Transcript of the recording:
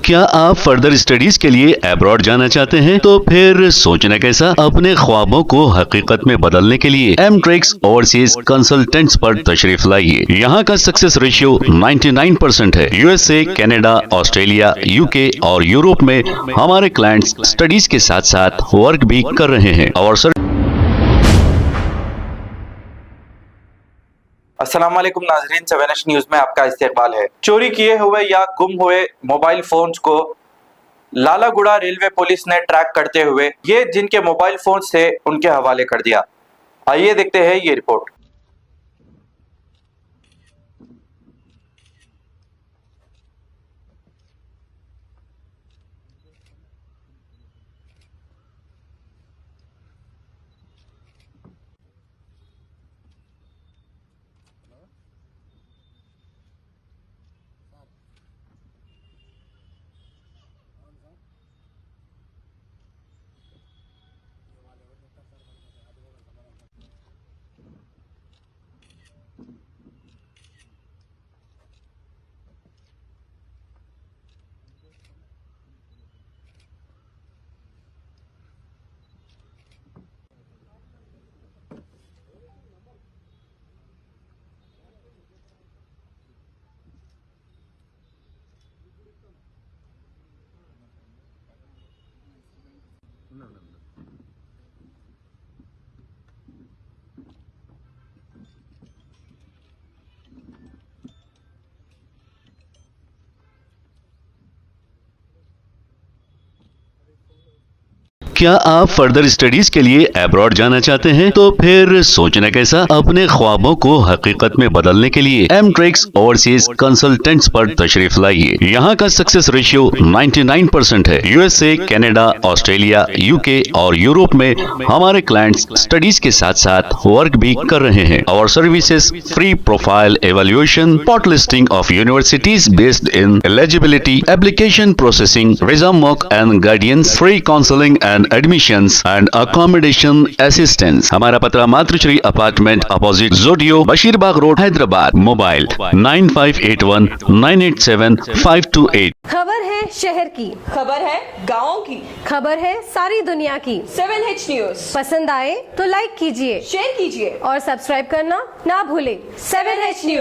क्या आप further studies के लिए अब्रॉड जाना चाहते हैं? तो फिर सोचना कैसा, अपने ख्वाबों को हकीकत में बदलने के लिए एमट्रिक्स ओवरसीज कंसल्टेंट्स पर तशरीफ लाइए। यहाँ का सक्सेस रेशियो 99% है। यूएसए, कनाडा, ऑस्ट्रेलिया, यूके और यूरोप में हमारे क्लाइंट्स स्टडीज के साथ साथ वर्क भी कर रहे हैं और अस्सलाम वालेकुम नाजरीन, 7H न्यूज में आपका इस्तकबाल है। चोरी किए हुए या गुम हुए मोबाइल फोन्स को लालागुड़ा रेलवे पुलिस ने ट्रैक करते हुए ये जिनके मोबाइल फोन्स थे उनके हवाले कर दिया। आइए देखते हैं ये रिपोर्ट। क्या आप फर्दर स्टडीज के लिए अब्रॉड जाना चाहते हैं? तो फिर सोचना कैसा, अपने ख्वाबों को हकीकत में बदलने के लिए एमट्रिक्स ओवरसीज कंसल्टेंट्स पर तशरीफ लाइए। यहाँ का सक्सेस रेशियो 99% है। यूएसए, कनाडा, ऑस्ट्रेलिया, यूके और यूरोप में हमारे क्लाइंट्स स्टडीज के साथ साथ वर्क भी कर रहे हैं और services free profile evaluation, spot listing of universities based in eligibility, application processing, visa mock and guidance, free counselling and admissions and accommodation assistance. हमारा पता मातृश्री अपार्टमेंट अपोजिट जोडियो, बशीरबाग रोड, हैदराबाद। मोबाइल 9581987528। खबर है शहर की, खबर है गाँव की, खबर है सारी दुनिया की। 7H न्यूज पसंद आए तो लाइक कीजिए, शेयर कीजिए और सब्सक्राइब करना ना भूले। 7H news.